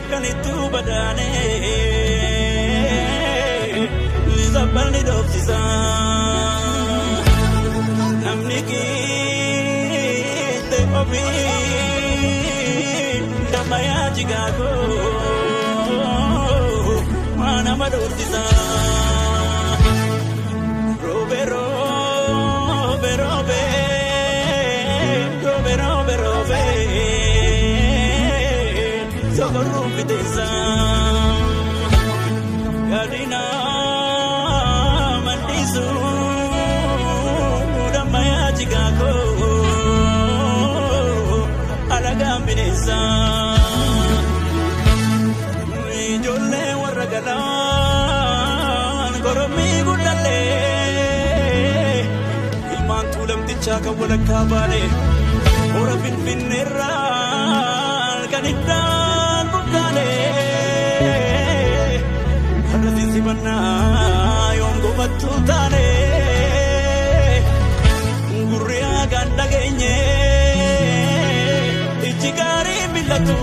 Kanitu badane Zabani dofisa Namniki te obi Damaya jigago Mana madofisa Robe robe robe Robe robe robe Socorro vitesa Gadina Mandisu Damaya jigago Alagambinesa Ijolle waragalan Goromi gudale Ilman tulam tichaka walakabale Ora finfinnerra Kaniddan bukkale Harati sibanna Yongo matutane Gurriya ganda genye Ichigari millatu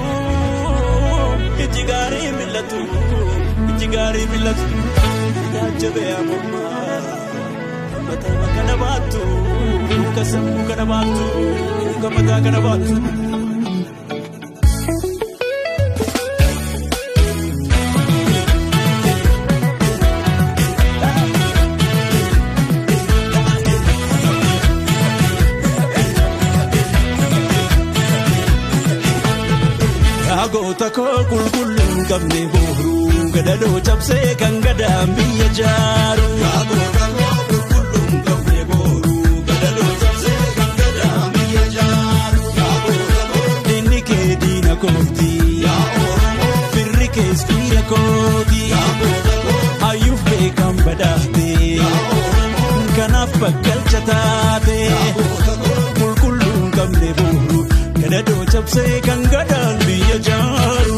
Yajabe amumma Matama kanabatu Kasamu kanabatu Kamata kanabatu Agota ko kulkulun kamne bohru gadado chapse kangada miya jaru Agota ko kulkulun kamne bohru gadado chapse kangada miya jaru Agota ko dinike dina koti ya oromo firrike spira koti Agota ko ayuf be kambadate ya oromo kanaf bakal chatate Agota ko kulkulun kamne bohru gadado chapse kangada miya jaru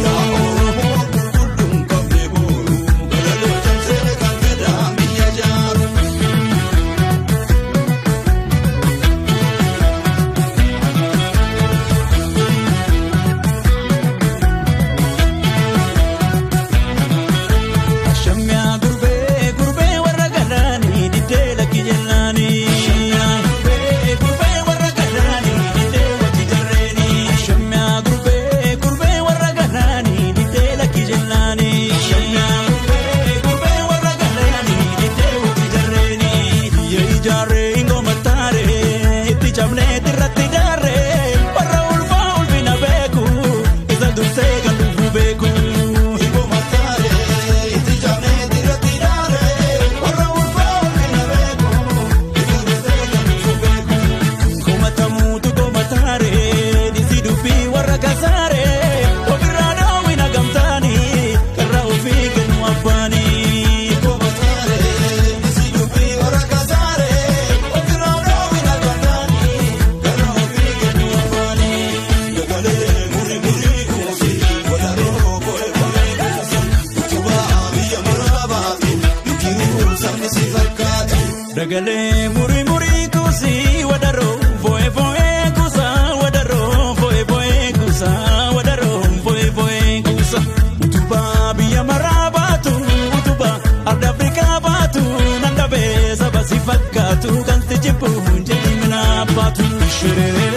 Dagale muri muri kusi wadaro voe voe kusa wadaro voe voe kusa wadaro voe voe kusa utuba biya marabatu utuba arda Afrika batu nanda be sabasi fakatu kan tijibu jadi menapatu sherere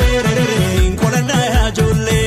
kolana ya jolle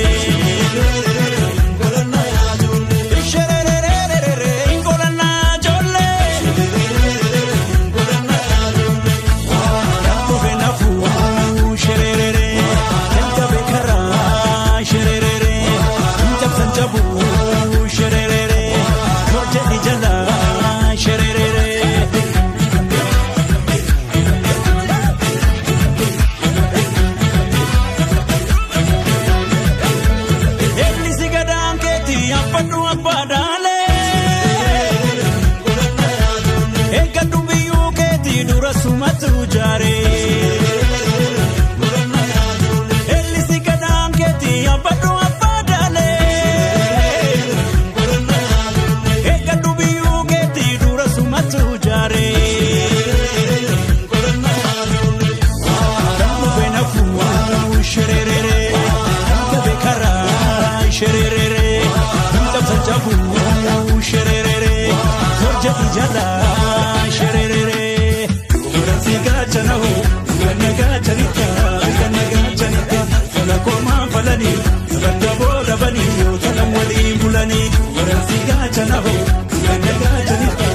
jedhi jala shererere Oransi gaachanaho ganna gaachanita ganna gaachanita fala koma falani badda booda bani yoo talam waliin bulani Oransi gaachanaho ganna gaachanita